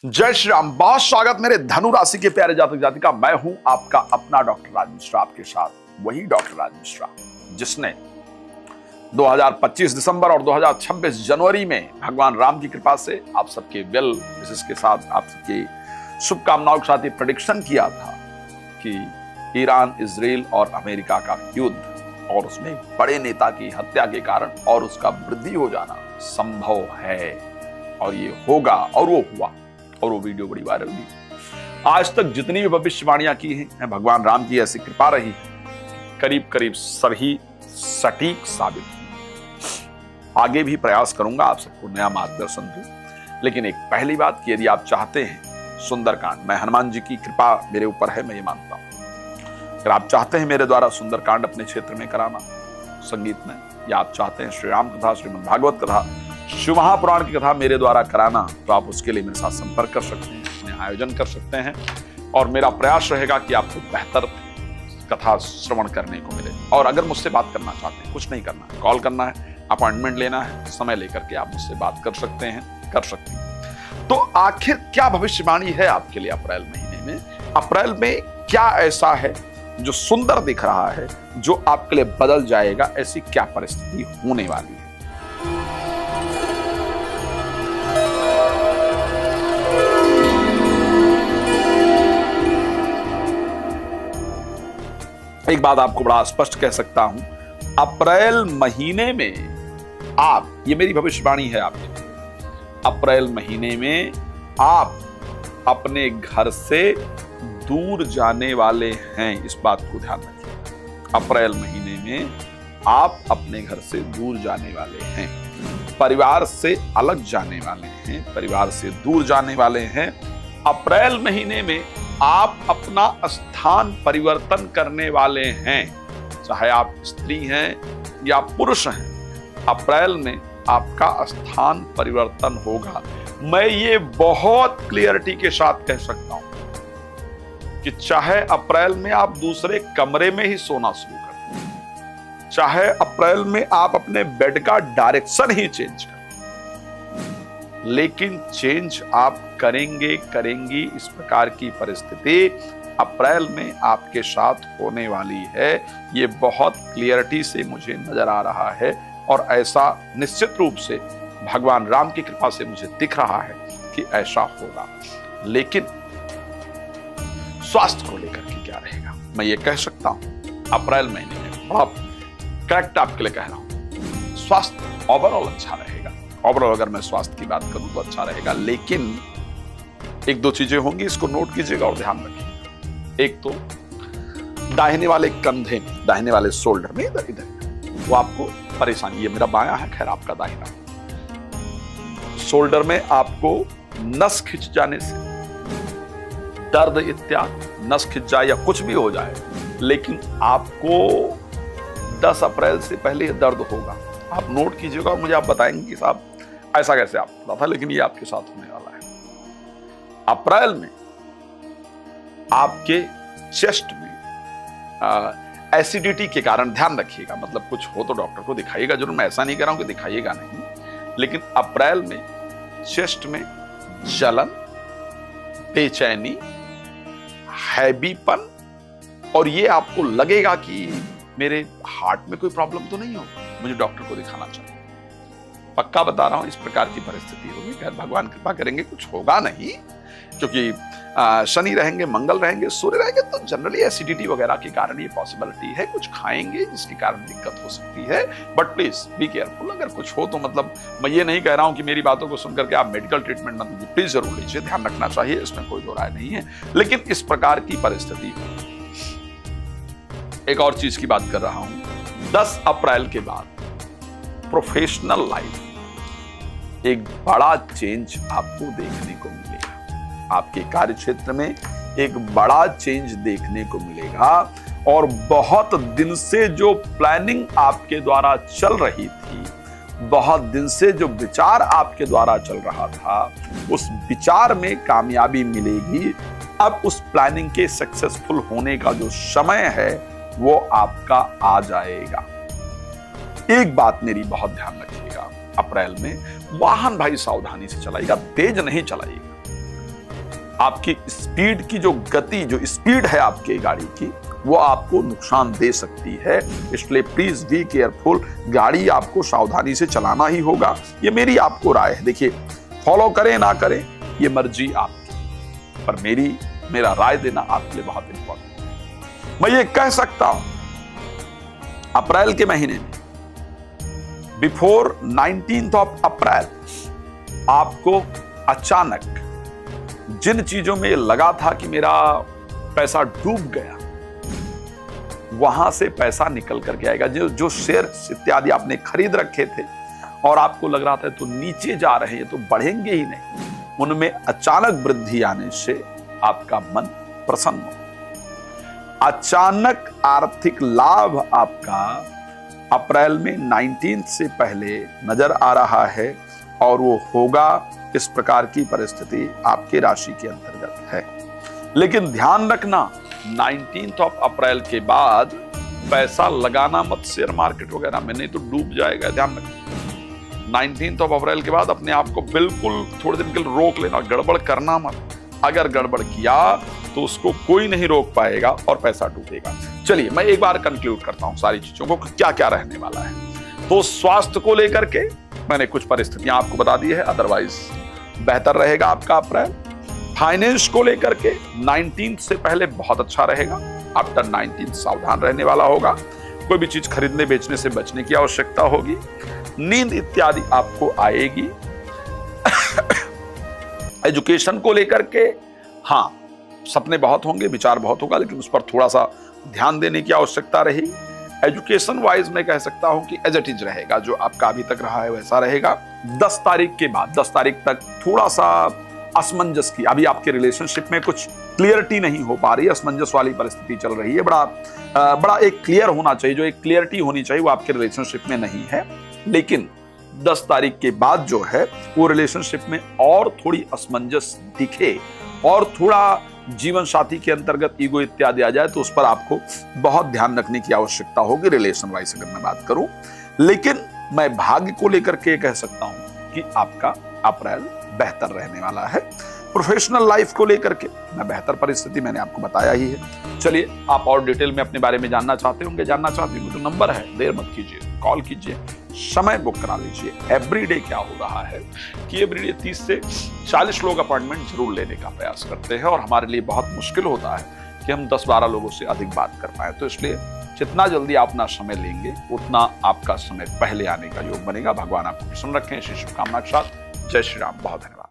जय श्री राम। बहुत स्वागत मेरे धनु राशि के प्यारे जातक जातिका। मैं हूं आपका अपना डॉक्टर राज मिश्रा, आपके साथ वही डॉक्टर राज मिश्रा जिसने 2025 दिसंबर और 2026 जनवरी में भगवान राम की कृपा से आप सबके वेल विशेष के साथ आप सबकी शुभकामनाओं के साथ ये प्रेडिक्शन किया था कि ईरान, इजराइल और अमेरिका का युद्ध और उसमें बड़े नेता की हत्या के कारण और उसका वृद्धि हो जाना संभव है और ये होगा और वो हुआ और वो वीडियो बड़ी वायरल हुई। आज तक जितनी भी भविष्यवाणियां की हैं भगवान राम की ऐसी कृपा रही करीब करीब सभी सटीक साबित हुई। आगे भी प्रयास करूंगा आप सबको नया मार्गदर्शन दूं, लेकिन एक पहली बात कि यदि आप चाहते हैं सुंदरकांड, मैं हनुमान जी की कृपा मेरे ऊपर है, मैं ये मानता हूं। अगर आप चाहते हैं मेरे द्वारा सुंदरकांड अपने क्षेत्र में कराना संगीत में, या आप चाहते हैं श्री राम कथा, श्रीमद् भागवत कथा, शिव महापुराण की कथा मेरे द्वारा कराना, तो आप उसके लिए मेरे साथ संपर्क कर सकते हैं, अपने आयोजन कर सकते हैं और मेरा प्रयास रहेगा कि आपको बेहतर कथा श्रवण करने को मिले। और अगर मुझसे बात करना चाहते हैं, कुछ नहीं करना है, कॉल करना है, अपॉइंटमेंट लेना है, समय लेकर के आप मुझसे बात कर सकते हैं, कर सकती हैं। तो आखिर क्या भविष्यवाणी है आपके लिए अप्रैल महीने में? अप्रैल में क्या ऐसा है जो सुंदर दिख रहा है, जो आपके लिए बदल जाएगा? ऐसी क्या परिस्थिति होने वाली है? एक बात आपको बड़ा स्पष्ट कह सकता हूं, अप्रैल महीने में आप, ये मेरी भविष्यवाणी है आपके लिए, अप्रैल महीने में आप अपने घर से दूर जाने वाले हैं। इस बात को ध्यान रखिए। अप्रैल महीने में आप अपने घर से दूर जाने वाले हैं, परिवार से अलग जाने वाले हैं, परिवार से दूर जाने वाले हैं। अप्रैल महीने में आप अपना स्थान परिवर्तन करने वाले हैं, चाहे आप स्त्री हैं या पुरुष हैं। अप्रैल में आपका स्थान परिवर्तन होगा। मैं ये बहुत क्लियरिटी के साथ कह सकता हूं कि चाहे अप्रैल में आप दूसरे कमरे में ही सोना शुरू कर दें, चाहे अप्रैल में आप अपने बेड का डायरेक्शन ही चेंज करें, लेकिन चेंज आप करेंगी। इस प्रकार की परिस्थिति अप्रैल में आपके साथ होने वाली है। ये बहुत क्लियरिटी से मुझे नजर आ रहा है और ऐसा निश्चित रूप से भगवान राम की कृपा से मुझे दिख रहा है कि ऐसा होगा। लेकिन स्वास्थ्य को लेकर के क्या रहेगा, मैं ये कह सकता हूं अप्रैल महीने में बड़ा करेक्ट आपके लिए कह रहा हूं, स्वास्थ्य ओवरऑल अच्छा रहेगा। ओवरऑल अगर मैं स्वास्थ्य की बात करूं तो अच्छा रहेगा, लेकिन एक दो चीजें होंगी, इसको नोट कीजिएगा और ध्यान रखिएगा। एक तो दाहिने वाले कंधे में, दाहिने वाले शोल्डर में इधर इधर वो आपको परेशानी, ये मेरा बायां है, खैर आपका दाहिना, शोल्डर में आपको नस खिंच जाने से दर्द इत्यादि, नस खिंच जाए या कुछ भी हो जाए, लेकिन आपको 10 अप्रैल से पहले दर्द होगा। आप नोट कीजिएगा और मुझे आप बताएंगे कि साहब ऐसा कैसे आप पता था, लेकिन ये आपके साथ होने वाला है। अप्रैल में आपके चेस्ट में एसिडिटी के कारण, ध्यान रखिएगा, मतलब कुछ हो तो डॉक्टर को दिखाइएगा जरूर, मैं ऐसा नहीं कह रहा हूं कि दिखाइएगा नहीं, लेकिन अप्रैल में चेस्ट में जलन, बेचैनी, हैवीपन, और ये आपको लगेगा कि मेरे हार्ट में कोई प्रॉब्लम तो नहीं हो, मुझे डॉक्टर को दिखाना चाहिए। पक्का बता रहा हूं इस प्रकार की परिस्थिति होगी। खैर भगवान कृपा करेंगे कुछ होगा नहीं, क्योंकि शनि रहेंगे, मंगल रहेंगे, सूर्य रहेंगे, तो जनरली एसिडिटी वगैरह के कारण ये पॉसिबिलिटी है, कुछ खाएंगे जिसके कारण दिक्कत हो सकती है। But please be careful. अगर कुछ हो तो, मतलब मैं ये नहीं कह रहा हूं कि मेरी बातों को सुनकर के आप मेडिकल ट्रीटमेंट मत लीजिए, प्लीज जरूर लीजिए, ध्यान रखना चाहिए, इसमें कोई दो राय नहीं है, लेकिन इस प्रकार की परिस्थिति। एक और चीज की बात कर रहा हूं, 10 अप्रैल के बाद प्रोफेशनल लाइफ एक बड़ा चेंज आपको देखने को मिलेगा। आपके कार्य क्षेत्र में एक बड़ा चेंज देखने को मिलेगा और बहुत दिन से जो प्लानिंग आपके द्वारा चल रही थी, बहुत दिन से जो विचार आपके द्वारा चल रहा था, उस विचार में कामयाबी मिलेगी। अब उस प्लानिंग के सक्सेसफुल होने का जो समय है वो आपका आ जाएगा। एक बात मेरी बहुत ध्यान रखिएगा, अप्रैल में वाहन भाई सावधानी से चलाइएगा, तेज नहीं चलाइएगा। आपकी स्पीड की जो गति, जो स्पीड है आपकी गाड़ी की, वो आपको नुकसान दे सकती है। इसलिए प्लीज बी केयरफुल। गाड़ी आपको सावधानी से चलाना ही होगा। ये मेरी आपको राय है। देखिए, फॉलो करें ना करें ये मर्जी आपकी, पर मेरा राय देना आपके लिए बहुत इंपॉर्टेंट है। मैं ये कह सकता हूं, अप्रैल के महीने में बिफोर 19th ऑफ अप्रैल आपको अचानक जिन चीजों में लगा था कि मेरा पैसा डूब गया, वहां से पैसा निकल करके आएगा। जो शेयर इत्यादि आपने खरीद रखे थे और आपको लग रहा था तो नीचे जा रहे हैं, तो बढ़ेंगे ही नहीं, उनमें अचानक वृद्धि आने से आपका मन प्रसन्न हो। अचानक आर्थिक लाभ आपका अप्रैल में 19 से पहले नजर आ रहा है और वो होगा। इस प्रकार की परिस्थिति आपकी राशि के अंतर्गत है। लेकिन ध्यान रखना, 19 ऑफ अप्रैल के बाद पैसा लगाना मत शेयर मार्केट वगैरह में, नहीं तो डूब जाएगा। ध्यान रखना, 19 ऑफ अप्रैल के बाद अपने आप को बिल्कुल थोड़े दिन के लिए रोक लेना, गड़बड़ करना मत। अगर गड़बड़ किया तो उसको कोई नहीं रोक पाएगा और पैसा डूबेगा। चलिए मैं एक बार कंक्लूड करता हूं सारी चीजों को, क्या क्या रहने वाला है। तो स्वास्थ्य को लेकर के मैंने कुछ परिस्थितियां आपको बता दी है, अदरवाइज बेहतर रहेगा आपका अप्रैल। फाइनेंस को लेकर के 19 से पहले बहुत अच्छा रहेगा। आफ्टर 19 सावधान रहने वाला होगा। कोई भी चीज खरीदने बेचने से बचने की आवश्यकता होगी। नींद इत्यादि आपको आएगी। एजुकेशन को लेकर के हाँ, सपने बहुत होंगे, विचार बहुत होगा, लेकिन उस पर थोड़ा सा ध्यान देने की आवश्यकता रहेगी। एजुकेशन वाइज मैं कह सकता हूं कि एज इट इज रहेगा, जो आपका अभी तक रहा है वैसा रहेगा। 10 तारीख के बाद 10 तारीख तक थोड़ा सा असमंजस की, अभी आपके रिलेशनशिप में कुछ क्लियरिटी नहीं हो पा रही है, असमंजस वाली परिस्थिति चल रही है। बड़ा एक क्लियर होना चाहिए, जो एक क्लियरिटी होनी चाहिए वो आपके रिलेशनशिप में नहीं है। लेकिन 10 तारीख के बाद जो है वो रिलेशनशिप में और थोड़ी असमंजस दिखे और थोड़ा जीवन साथी के अंतर्गत ईगो इत्यादि आ जाए, तो उस पर आपको बहुत ध्यान रखने की आवश्यकता होगी रिलेशन वाइज अगर मैं बात करूं। लेकिन मैं भाग्य को लेकर के कह सकता हूं कि आपका अप्रैल बेहतर रहने वाला है। प्रोफेशनल लाइफ को लेकर के मैं बेहतर परिस्थिति मैंने आपको बताया ही है। चलिए, आप और डिटेल में अपने बारे में जानना चाहते होंगे, तो नंबर है, देर मत कीजिए, कॉल कीजिए, समय बुक करा लीजिए। एवरीडे क्या हो रहा है कि एवरीडे 30 से 40 लोग अपॉइंटमेंट जरूर लेने का प्रयास करते हैं और हमारे लिए बहुत मुश्किल होता है कि हम 10-12 लोगों से अधिक बात कर पाए। तो इसलिए जितना जल्दी आप अपना समय लेंगे उतना आपका समय पहले आने का योग बनेगा। भगवान आपको प्रसन्न रखें। इसी शुभकामना के साथ जय श्री राम। बहुत धन्यवाद।